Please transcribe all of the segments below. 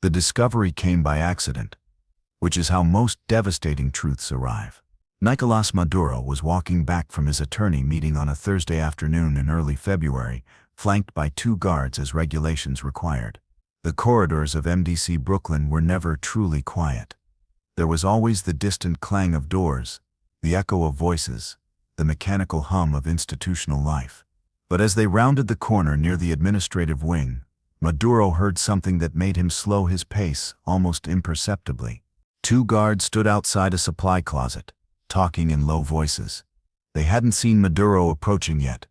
The discovery came by accident, which is how most devastating truths arrive. Nicolás Maduro was walking back from his attorney meeting on a Thursday afternoon in early February, flanked by 2 guards as regulations required. The corridors of MDC Brooklyn were never truly quiet. There was always the distant clang of doors, the echo of voices, the mechanical hum of institutional life. But as they rounded the corner near the administrative wing, Maduro heard something that made him slow his pace almost imperceptibly. 2 guards stood outside a supply closet, talking in low voices. They hadn't seen Maduro approaching yet,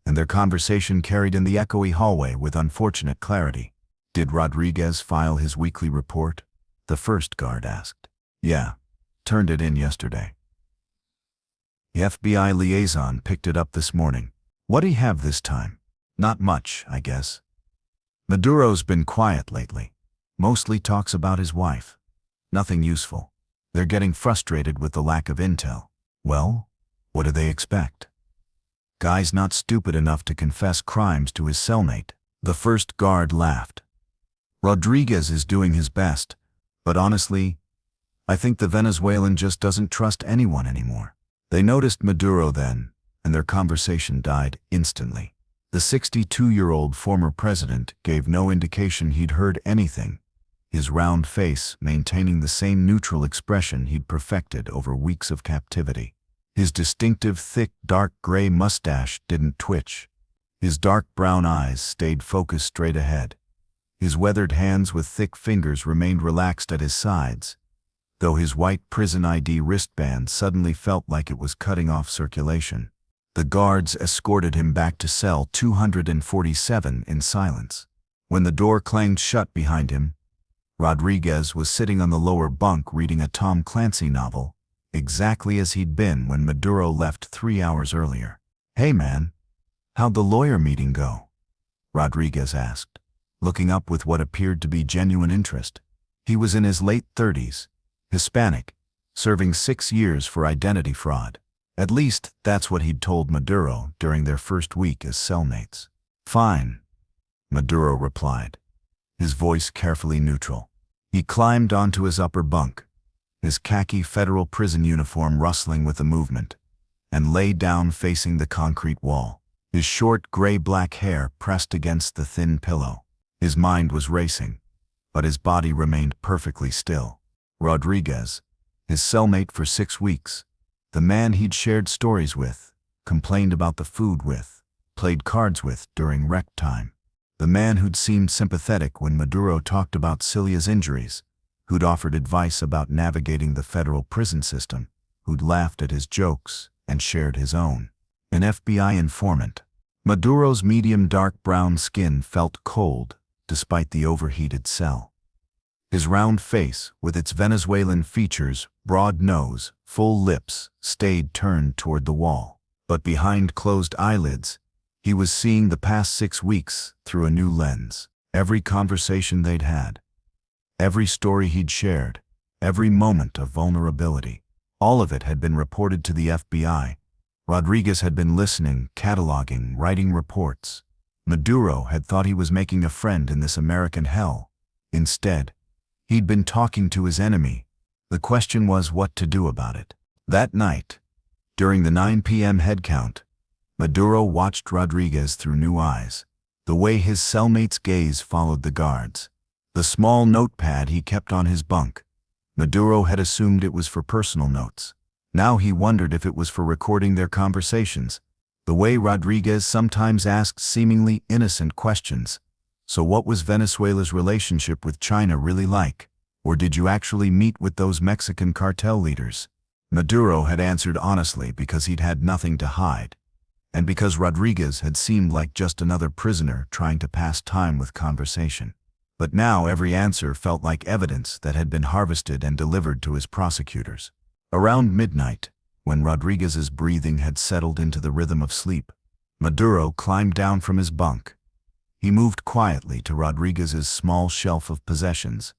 and their conversation carried in the echoey hallway with unfortunate clarity. "Did Rodriguez file his weekly report?" the first guard asked. "Yeah, turned it in yesterday. The FBI liaison picked it up this morning." "What'd he have this time?" "Not much, I guess. Maduro's been quiet lately. Mostly talks about his wife. Nothing useful. They're getting frustrated with the lack of intel." "Well, what do they expect? Guy's not stupid enough to confess crimes to his cellmate." The first guard laughed. "Rodriguez is doing his best, but honestly, I think the Venezuelan just doesn't trust anyone anymore." They noticed Maduro then, and their conversation died instantly. The 62-year-old former president gave no indication he'd heard anything, his round face maintaining the same neutral expression he'd perfected over weeks of captivity. His distinctive, thick, dark gray mustache didn't twitch. His dark brown eyes stayed focused straight ahead. His weathered hands with thick fingers remained relaxed at his sides, though his white prison ID wristband suddenly felt like it was cutting off circulation. The guards escorted him back to cell 247 in silence. When the door clanged shut behind him, Rodriguez was sitting on the lower bunk reading a Tom Clancy novel, exactly as he'd been when Maduro left 3 hours earlier. "Hey man, how'd the lawyer meeting go?" Rodriguez asked, looking up with what appeared to be genuine interest. He was in his late 30s, Hispanic, serving 6 years for identity fraud. At least, that's what he'd told Maduro during their first week as cellmates. "Fine," Maduro replied, his voice carefully neutral. He climbed onto his upper bunk, his khaki federal prison uniform rustling with the movement, and lay down facing the concrete wall, his short gray-black hair pressed against the thin pillow. His mind was racing, but his body remained perfectly still. Rodriguez, his cellmate for 6 weeks, the man he'd shared stories with, complained about the food with, played cards with during rec time. The man who'd seemed sympathetic when Maduro talked about Celia's injuries, who'd offered advice about navigating the federal prison system, who'd laughed at his jokes and shared his own. An FBI informant. Maduro's medium dark brown skin felt cold despite the overheated cell. His round face, with its Venezuelan features, broad nose, full lips, stayed turned toward the wall. But behind closed eyelids, he was seeing the past 6 weeks through a new lens. Every conversation they'd had, every story he'd shared, every moment of vulnerability, all of it had been reported to the FBI. Rodriguez had been listening, cataloging, writing reports. Maduro had thought he was making a friend in this American hell. Instead, he'd been talking to his enemy. The question was what to do about it. That night, during the 9 p.m. head count, Maduro watched Rodriguez through new eyes, the way his cellmate's gaze followed the guards. The small notepad he kept on his bunk, Maduro had assumed it was for personal notes. Now he wondered if it was for recording their conversations, the way Rodriguez sometimes asked seemingly innocent questions. "So what was Venezuela's relationship with China really like? Or did you actually meet with those Mexican cartel leaders?" Maduro had answered honestly because he'd had nothing to hide, and because Rodriguez had seemed like just another prisoner trying to pass time with conversation. But now every answer felt like evidence that had been harvested and delivered to his prosecutors. Around midnight, when Rodriguez's breathing had settled into the rhythm of sleep, Maduro climbed down from his bunk. He moved quietly to Rodriguez's small shelf of possessions,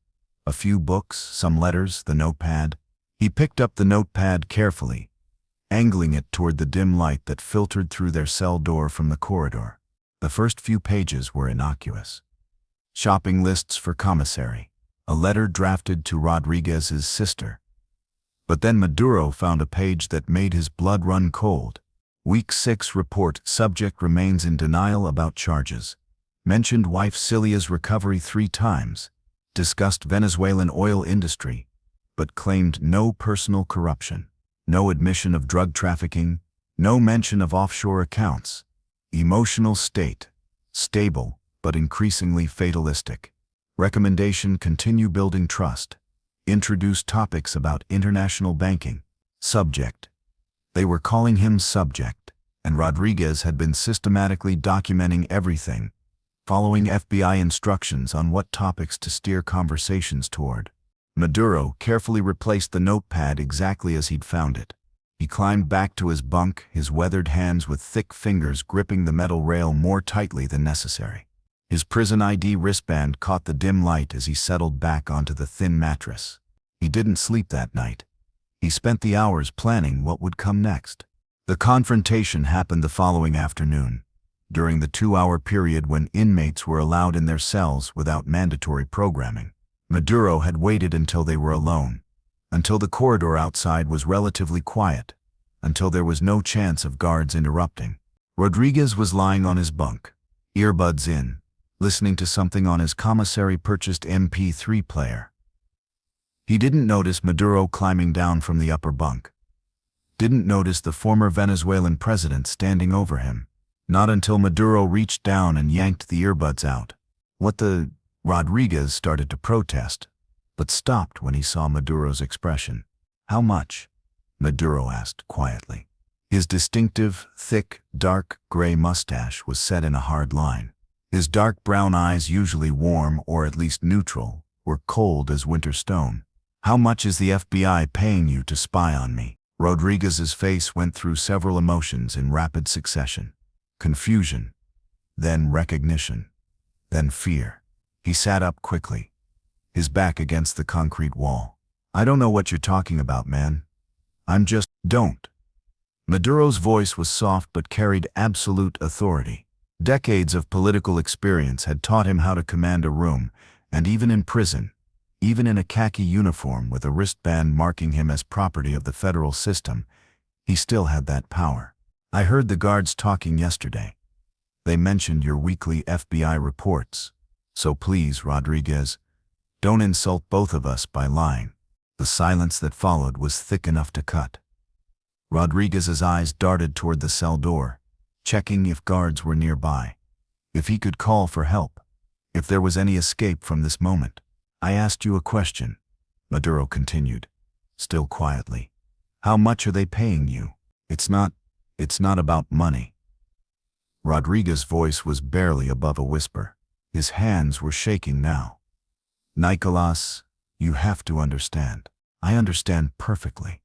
a few books, some letters, the notepad. He picked up the notepad carefully, angling it toward the dim light that filtered through their cell door from the corridor. The first few pages were innocuous. Shopping lists for commissary, a letter drafted to Rodriguez's sister. But then Maduro found a page that made his blood run cold. Week 6 report, subject remains in denial about charges. Mentioned wife Celia's recovery 3 times. Discussed Venezuelan oil industry, but claimed no personal corruption. No admission of drug trafficking, no mention of offshore accounts. Emotional state, stable, but increasingly fatalistic. Recommendation: continue building trust. Introduce topics about international banking. Subject. They were calling him subject, and Rodriguez had been systematically documenting everything, following FBI instructions on what topics to steer conversations toward. Maduro carefully replaced the notepad exactly as he'd found it. He climbed back to his bunk, his weathered hands with thick fingers gripping the metal rail more tightly than necessary. His prison ID wristband caught the dim light as he settled back onto the thin mattress. He didn't sleep that night. He spent the hours planning what would come next. The confrontation happened the following afternoon, during the 2-hour period when inmates were allowed in their cells without mandatory programming. Maduro had waited until they were alone, until the corridor outside was relatively quiet, until there was no chance of guards interrupting. Rodriguez was lying on his bunk, earbuds in, listening to something on his commissary-purchased MP3 player. He didn't notice Maduro climbing down from the upper bunk. Didn't notice the former Venezuelan president standing over him. Not until Maduro reached down and yanked the earbuds out. What the... Rodriguez started to protest, but stopped when he saw Maduro's expression. How much? Maduro asked quietly. His distinctive, thick, dark gray mustache was set in a hard line. His dark brown eyes, usually warm or at least neutral, were cold as winter stone. How much is the FBI paying you to spy on me? Rodriguez's face went through several emotions in rapid succession. Confusion, then recognition, then fear. He sat up quickly, his back against the concrete wall. I don't know what you're talking about, man. I'm just... Don't. Maduro's voice was soft but carried absolute authority. Decades of political experience had taught him how to command a room, and even in prison, even in a khaki uniform with a wristband marking him as property of the federal system, he still had that power. I heard the guards talking yesterday. They mentioned your weekly FBI reports. So please, Rodriguez, don't insult both of us by lying. The silence that followed was thick enough to cut. Rodriguez's eyes darted toward the cell door, checking if guards were nearby, if he could call for help, if there was any escape from this moment. I asked you a question, Maduro continued, still quietly. How much are they paying you? It's not about money. Rodriguez's voice was barely above a whisper. His hands were shaking now. Nicolás, you have to understand. I understand perfectly.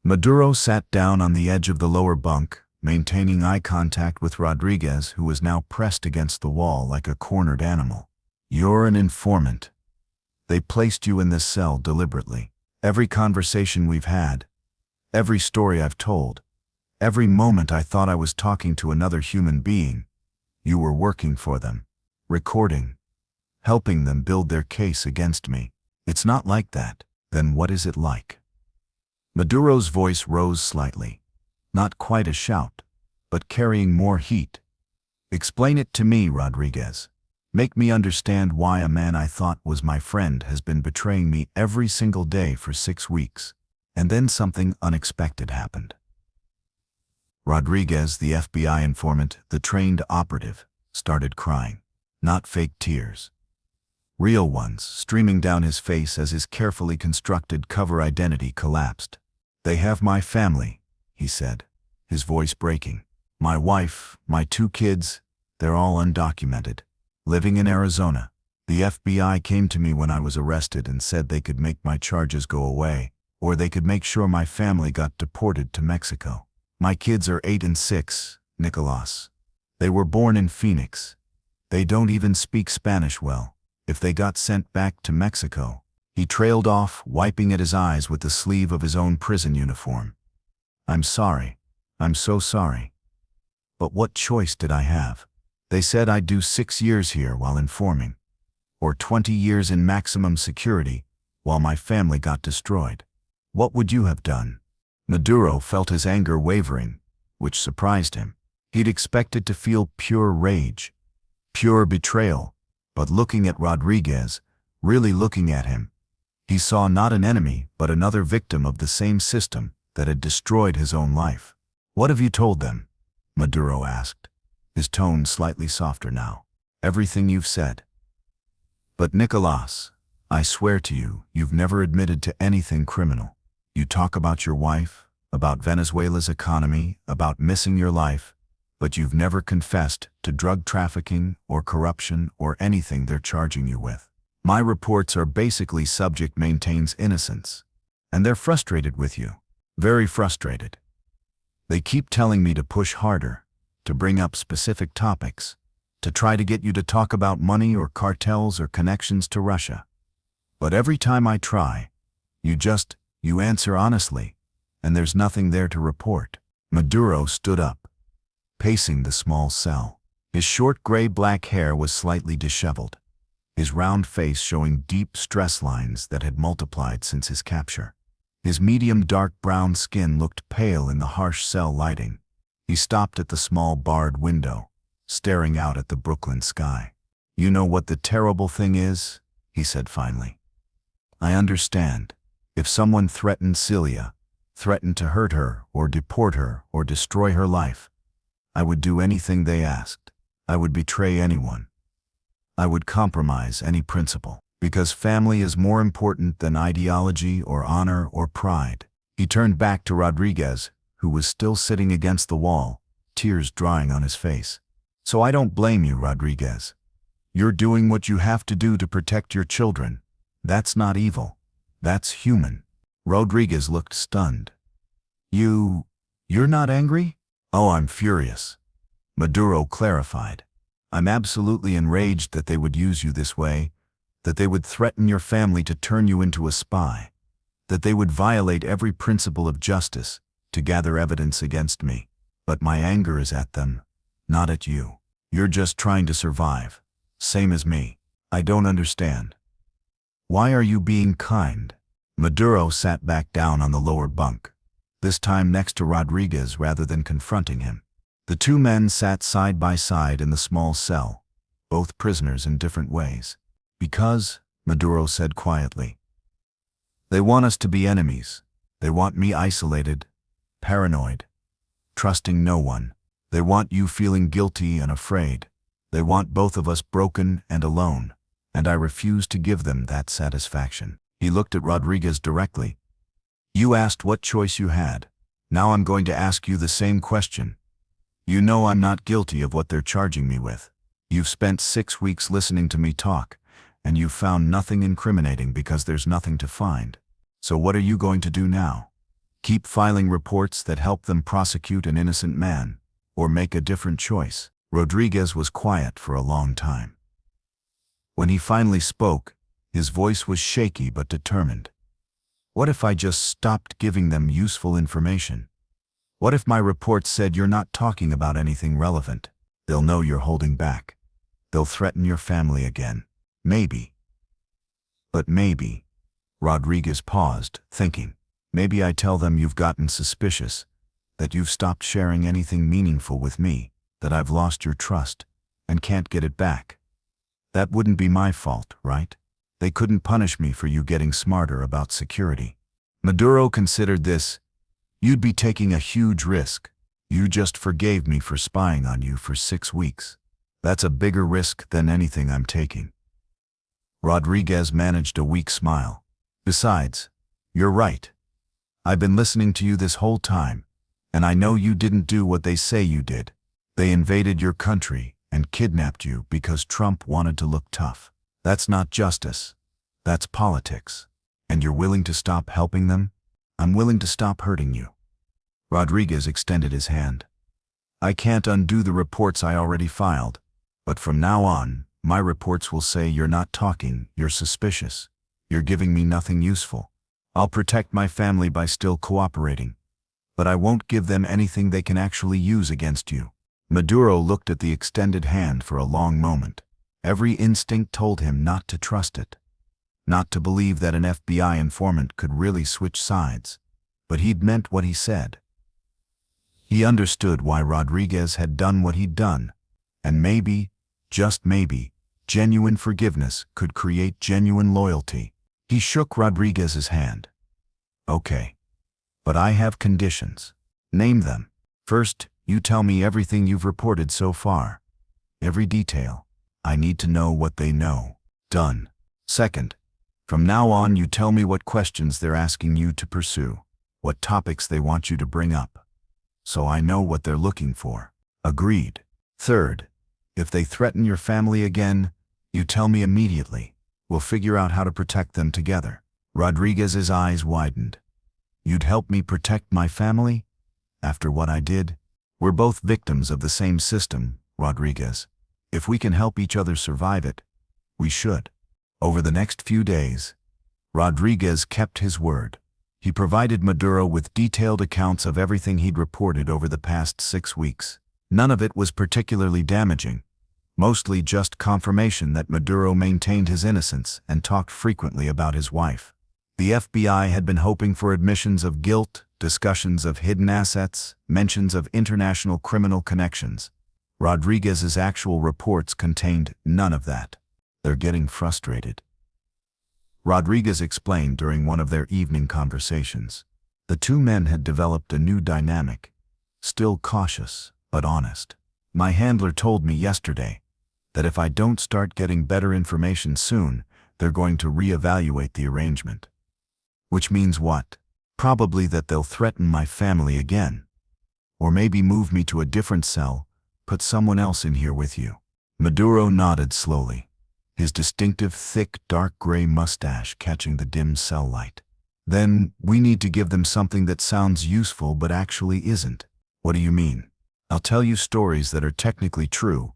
Maduro sat down on the edge of the lower bunk, maintaining eye contact with Rodriguez, who was now pressed against the wall like a cornered animal. You're an informant. They placed you in this cell deliberately. Every conversation we've had, every story I've told, every moment I thought I was talking to another human being, you were working for them. Recording, helping them build their case against me. It's not like that. Then what is it like? Maduro's voice rose slightly, not quite a shout, but carrying more heat. Explain it to me, Rodriguez. Make me understand why a man I thought was my friend has been betraying me every single day for 6 weeks. And then something unexpected happened. Rodriguez, the FBI informant, the trained operative, started crying. Not fake tears. Real ones, streaming down his face as his carefully constructed cover identity collapsed. They have my family, he said, his voice breaking. My wife, my 2 kids, they're all undocumented, living in Arizona. The FBI came to me when I was arrested and said they could make my charges go away, or they could make sure my family got deported to Mexico. My kids are 8 and 6, Nicolás. They were born in Phoenix. They don't even speak Spanish well. If they got sent back to Mexico... He trailed off, wiping at his eyes with the sleeve of his own prison uniform. I'm sorry. I'm so sorry. But what choice did I have? They said I'd do 6 years here while informing. or 20 years in maximum security while my family got destroyed. What would you have done? Maduro felt his anger wavering, which surprised him. He'd expected to feel pure rage, pure betrayal, but looking at Rodriguez, really looking at him, he saw not an enemy but another victim of the same system that had destroyed his own life. What have you told them? Maduro asked, his tone slightly softer now. Everything you've said. But Nicolás, I swear to you, you've never admitted to anything criminal. You talk about your wife, about Venezuela's economy, about missing your life, but you've never confessed to drug trafficking or corruption or anything they're charging you with. My reports are basically subject maintains innocence, and they're frustrated with you. Very frustrated. They keep telling me to push harder, to bring up specific topics, to try to get you to talk about money or cartels or connections to Russia. But every time I try, you answer honestly, and there's nothing there to report. Maduro stood up, pacing the small cell. His short gray-black hair was slightly disheveled, his round face showing deep stress lines that had multiplied since his capture. His medium dark brown skin looked pale in the harsh cell lighting. He stopped at the small barred window, staring out at the Brooklyn sky. You know what the terrible thing is? He said finally. I understand. If someone threatened Celia, threatened to hurt her or deport her or destroy her life, I would do anything they asked. I would betray anyone. I would compromise any principle, because family is more important than ideology or honor or pride. He turned back to Rodriguez, who was still sitting against the wall, tears drying on his face. So I don't blame you, Rodriguez. You're doing what you have to do to protect your children. That's not evil. That's human. Rodriguez looked stunned. You're not angry? Oh, I'm furious. Maduro clarified. I'm absolutely enraged that they would use you this way, that they would threaten your family to turn you into a spy, that they would violate every principle of justice to gather evidence against me. But my anger is at them, not at you. You're just trying to survive, same as me. I don't understand. Why are you being kind? Maduro sat back down on the lower bunk, this time next to Rodriguez rather than confronting him. The two men sat side by side in the small cell, both prisoners in different ways. Because, Maduro said quietly, they want us to be enemies. They want me isolated, paranoid, trusting no one. They want you feeling guilty and afraid. They want both of us broken and alone, and I refuse to give them that satisfaction. He looked at Rodriguez directly. You asked what choice you had. Now I'm going to ask you the same question. You know I'm not guilty of what they're charging me with. You've spent 6 weeks listening to me talk, and you've found nothing incriminating because there's nothing to find. So what are you going to do now? Keep filing reports that help them prosecute an innocent man, or make a different choice? Rodriguez was quiet for a long time. When he finally spoke, his voice was shaky but determined. What if I just stopped giving them useful information? What if my report said you're not talking about anything relevant? They'll know you're holding back. They'll threaten your family again. Maybe. But maybe. Rodriguez paused, thinking. Maybe I tell them you've gotten suspicious, that you've stopped sharing anything meaningful with me, that I've lost your trust, and can't get it back. That wouldn't be my fault, right? They couldn't punish me for you getting smarter about security. Maduro considered this. You'd be taking a huge risk. You just forgave me for spying on you for 6 weeks. That's a bigger risk than anything I'm taking. Rodriguez managed a weak smile. Besides, you're right. I've been listening to you this whole time, and I know you didn't do what they say you did. They invaded your country and kidnapped you because Trump wanted to look tough. That's not justice. That's politics. And you're willing to stop helping them? I'm willing to stop hurting you. Rodriguez extended his hand. I can't undo the reports I already filed, but from now on, my reports will say you're not talking, you're suspicious, you're giving me nothing useful. I'll protect my family by still cooperating, but I won't give them anything they can actually use against you. Maduro looked at the extended hand for a long moment. Every instinct told him not to trust it, not to believe that an FBI informant could really switch sides. But he'd meant what he said. He understood why Rodriguez had done what he'd done, and maybe, just maybe, genuine forgiveness could create genuine loyalty. He shook Rodriguez's hand. Okay. But I have conditions. Name them. First, you tell me everything you've reported so far. Every detail. I need to know what they know. Done. Second, from now on you tell me what questions they're asking you to pursue, what topics they want you to bring up, so I know what they're looking for. Agreed. Third, if they threaten your family again, you tell me immediately. We'll figure out how to protect them together. Rodriguez's eyes widened. You'd help me protect my family? After what I did? We're both victims of the same system, Rodriguez. If we can help each other survive it, we should. Over the next few days, Rodriguez kept his word. He provided Maduro with detailed accounts of everything he'd reported over the past 6 weeks. None of it was particularly damaging, mostly just confirmation that Maduro maintained his innocence and talked frequently about his wife. The FBI had been hoping for admissions of guilt, discussions of hidden assets, mentions of international criminal connections. Rodriguez's actual reports contained none of that. They're getting frustrated, Rodriguez explained during one of their evening conversations. The two men had developed a new dynamic, still cautious but honest. My handler told me yesterday that if I don't start getting better information soon, they're going to reevaluate the arrangement. Which means what? Probably that they'll threaten my family again. Or maybe move me to a different cell, put someone else in here with you. Maduro nodded slowly, his distinctive thick dark gray mustache catching the dim cell light. Then, we need to give them something that sounds useful but actually isn't. What do you mean? I'll tell you stories that are technically true,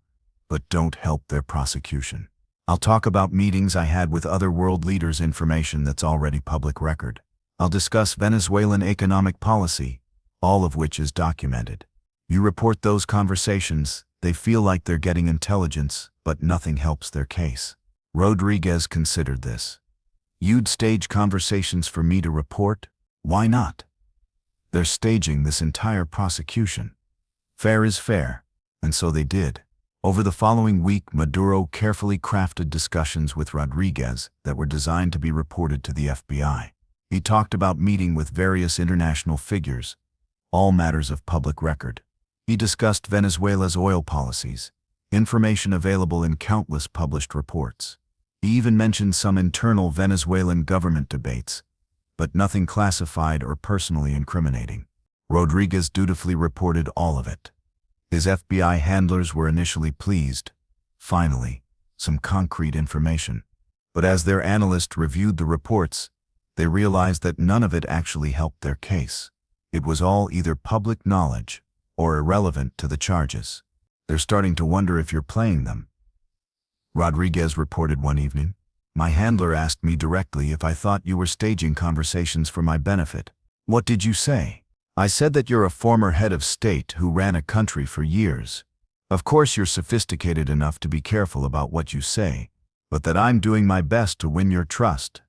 but don't help their prosecution. I'll talk about meetings I had with other world leaders, information that's already public record. I'll discuss Venezuelan economic policy, all of which is documented. You report those conversations, they feel like they're getting intelligence, but nothing helps their case. Rodriguez considered this. You'd stage conversations for me to report? Why not? They're staging this entire prosecution. Fair is fair, and so they did. Over the following week, Maduro carefully crafted discussions with Rodriguez that were designed to be reported to the FBI. He talked about meeting with various international figures, all matters of public record. He discussed Venezuela's oil policies, information available in countless published reports. He even mentioned some internal Venezuelan government debates, but nothing classified or personally incriminating. Rodriguez dutifully reported all of it. His FBI handlers were initially pleased. Finally, some concrete information. But as their analyst reviewed the reports, they realized that none of it actually helped their case. It was all either public knowledge or irrelevant to the charges. They're starting to wonder if you're playing them, Rodriguez reported one evening. My handler asked me directly if I thought you were staging conversations for my benefit. What did you say? I said that you're a former head of state who ran a country for years. Of course you're sophisticated enough to be careful about what you say, but that I'm doing my best to win your trust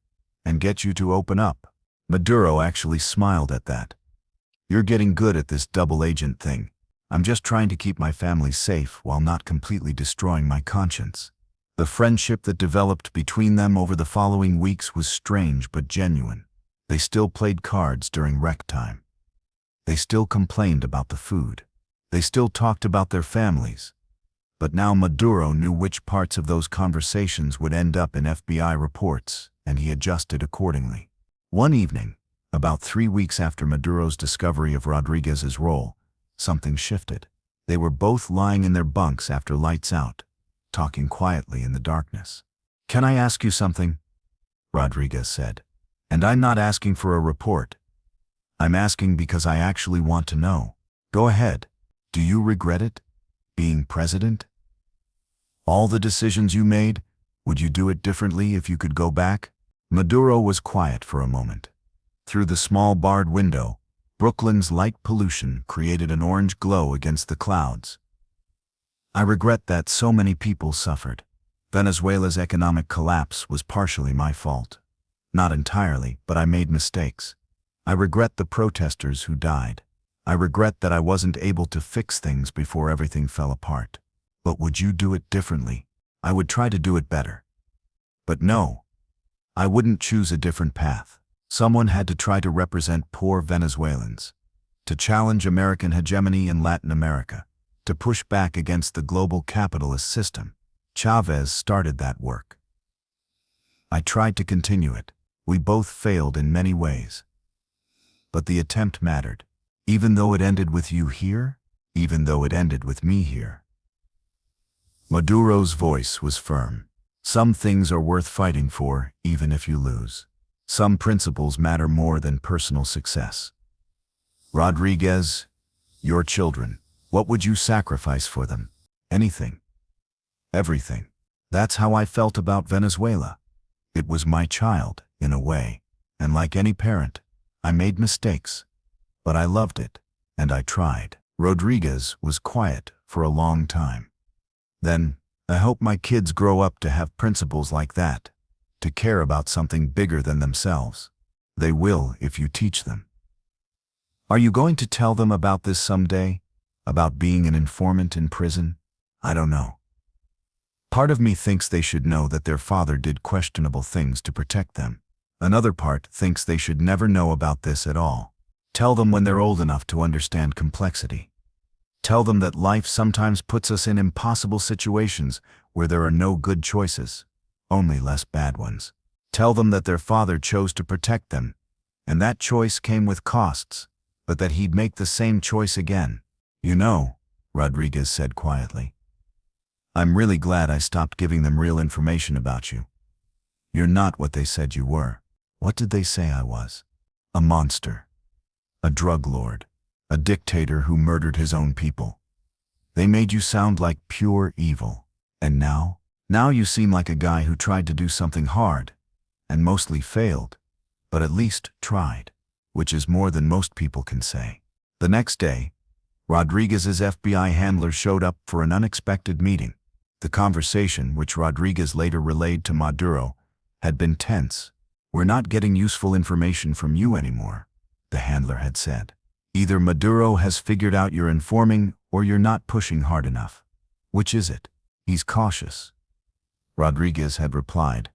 and get you to open up. Maduro actually smiled at that. You're getting good at this double agent thing. I'm just trying to keep my family safe while not completely destroying my conscience. The friendship that developed between them over the following weeks was strange but genuine. They still played cards during rec time. They still complained about the food. They still talked about their families. But now Maduro knew which parts of those conversations would end up in FBI reports, and he adjusted accordingly. One evening, about 3 weeks after Maduro's discovery of Rodriguez's role, something shifted. They were both lying in their bunks after lights out, talking quietly in the darkness. "Can I ask you something?" Rodriguez said. "And I'm not asking for a report. I'm asking because I actually want to know. Go ahead. Do you regret it? Being president? All the decisions you made, would you do it differently if you could go back?" Maduro was quiet for a moment. Through the small barred window, Brooklyn's light pollution created an orange glow against the clouds. "I regret that so many people suffered. Venezuela's economic collapse was partially my fault. Not entirely, but I made mistakes. I regret the protesters who died. I regret that I wasn't able to fix things before everything fell apart. But would you do it differently? I would try to do it better. But no, I wouldn't choose a different path. Someone had to try to represent poor Venezuelans, to challenge American hegemony in Latin America, to push back against the global capitalist system. Chavez started that work. I tried to continue it. We both failed in many ways. But the attempt mattered. Even though it ended with you here, even though it ended with me here. Maduro's voice was firm. Some things are worth fighting for, even if you lose. Some principles matter more than personal success. Rodriguez, your children, what would you sacrifice for them? Anything. Everything. That's how I felt about Venezuela. It was my child, in a way, and like any parent, I made mistakes. But I loved it, and I tried. Rodriguez was quiet for a long time. Then, I hope my kids grow up to have principles like that, to care about something bigger than themselves. They will if you teach them. Are you going to tell them about this someday? About being an informant in prison? I don't know. Part of me thinks they should know that their father did questionable things to protect them. Another part thinks they should never know about this at all. Tell them when they're old enough to understand complexity. Tell them that life sometimes puts us in impossible situations where there are no good choices, only less bad ones. Tell them that their father chose to protect them, and that choice came with costs, but that he'd make the same choice again. You know, Rodriguez said quietly, I'm really glad I stopped giving them real information about you. You're not what they said you were. What did they say I was? A monster. A drug lord. A dictator who murdered his own people. They made you sound like pure evil. And now you seem like a guy who tried to do something hard, and mostly failed, but at least tried, which is more than most people can say. The next day, Rodriguez's FBI handler showed up for an unexpected meeting. The conversation, which Rodriguez later relayed to Maduro, had been tense. We're not getting useful information from you anymore, the handler had said. Either Maduro has figured out you're informing or you're not pushing hard enough. Which is it? He's cautious. Rodriguez had replied.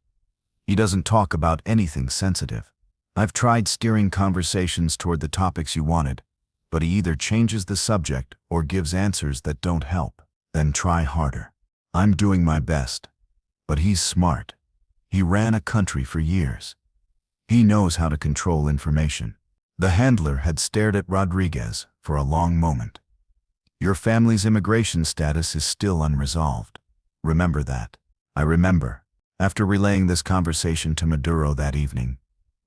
He doesn't talk about anything sensitive. I've tried steering conversations toward the topics you wanted, but he either changes the subject or gives answers that don't help. Then try harder. I'm doing my best. But he's smart. He ran a country for years. He knows how to control information. The handler had stared at Rodriguez for a long moment. Your family's immigration status is still unresolved. Remember that. I remember. After relaying this conversation to Maduro that evening,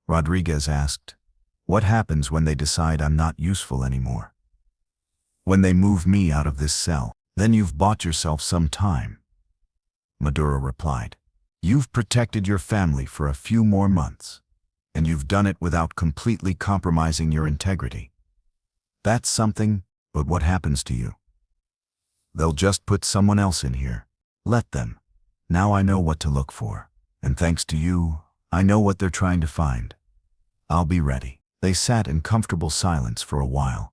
Rodriguez asked, what happens when they decide I'm not useful anymore? When they move me out of this cell, then you've bought yourself some time. Maduro replied, you've protected your family for a few more months, and you've done it without completely compromising your integrity. That's something, but what happens to you? They'll just put someone else in here. Let them. Now I know what to look for, and thanks to you, I know what they're trying to find. I'll be ready. They sat in comfortable silence for a while,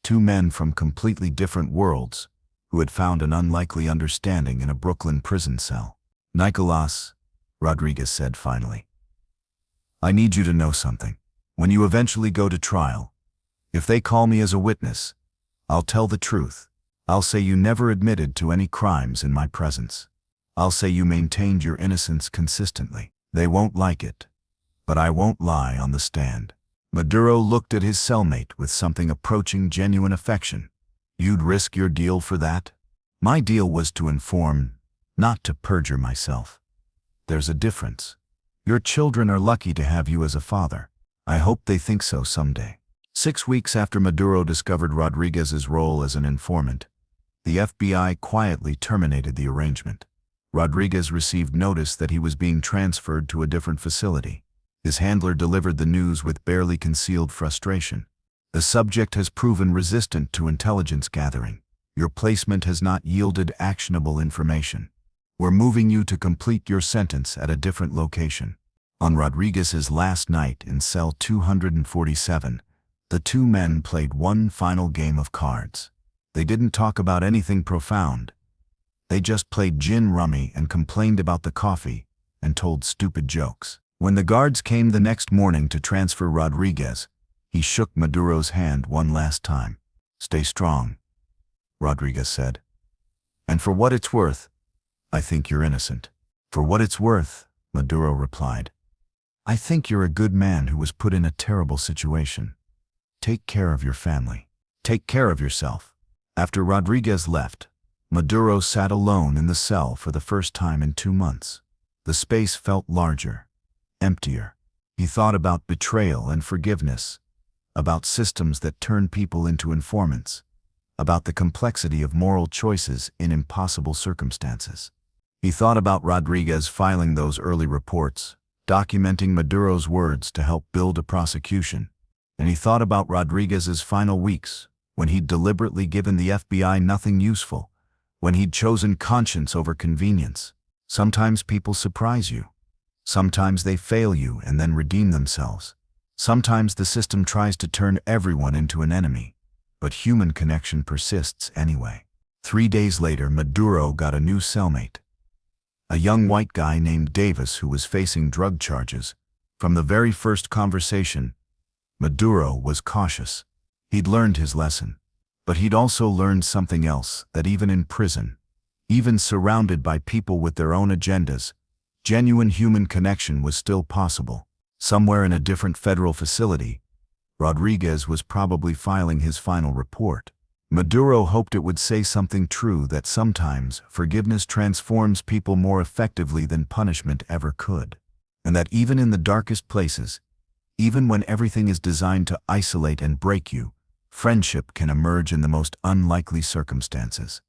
two men from completely different worlds who had found an unlikely understanding in a Brooklyn prison cell. Nicolás, Rodriguez said finally, I need you to know something. When you eventually go to trial, if they call me as a witness, I'll tell the truth. I'll say you never admitted to any crimes in my presence. I'll say you maintained your innocence consistently. They won't like it, but I won't lie on the stand. Maduro looked at his cellmate with something approaching genuine affection. You'd risk your deal for that? My deal was to inform, not to perjure myself. There's a difference. Your children are lucky to have you as a father. I hope they think so someday. 6 weeks after Maduro discovered Rodriguez's role as an informant, the FBI quietly terminated the arrangement. Rodriguez received notice that he was being transferred to a different facility. His handler delivered the news with barely concealed frustration. The subject has proven resistant to intelligence gathering. Your placement has not yielded actionable information. We're moving you to complete your sentence at a different location. On Rodriguez's last night in cell 247, the two men played one final game of cards. They didn't talk about anything profound. They just played gin rummy and complained about the coffee and told stupid jokes. When the guards came the next morning to transfer Rodriguez, he shook Maduro's hand one last time. "Stay strong," Rodriguez said. "And for what it's worth, I think you're innocent." "For what it's worth," Maduro replied, "I think you're a good man who was put in a terrible situation. Take care of your family. Take care of yourself." After Rodriguez left, Maduro sat alone in the cell for the first time in 2 months. The space felt larger, emptier. He thought about betrayal and forgiveness, about systems that turn people into informants, about the complexity of moral choices in impossible circumstances. He thought about Rodriguez filing those early reports, documenting Maduro's words to help build a prosecution. And he thought about Rodriguez's final weeks, when he'd deliberately given the FBI nothing useful, when he'd chosen conscience over convenience. Sometimes people surprise you. Sometimes they fail you and then redeem themselves. Sometimes the system tries to turn everyone into an enemy, but human connection persists anyway. 3 days later, Maduro got a new cellmate, a young white guy named Davis who was facing drug charges. From the very first conversation, Maduro was cautious. He'd learned his lesson, but he'd also learned something else, that even in prison, even surrounded by people with their own agendas, genuine human connection was still possible. Somewhere in a different federal facility, Rodriguez was probably filing his final report. Maduro hoped it would say something true, that sometimes forgiveness transforms people more effectively than punishment ever could, and that even in the darkest places, even when everything is designed to isolate and break you, friendship can emerge in the most unlikely circumstances.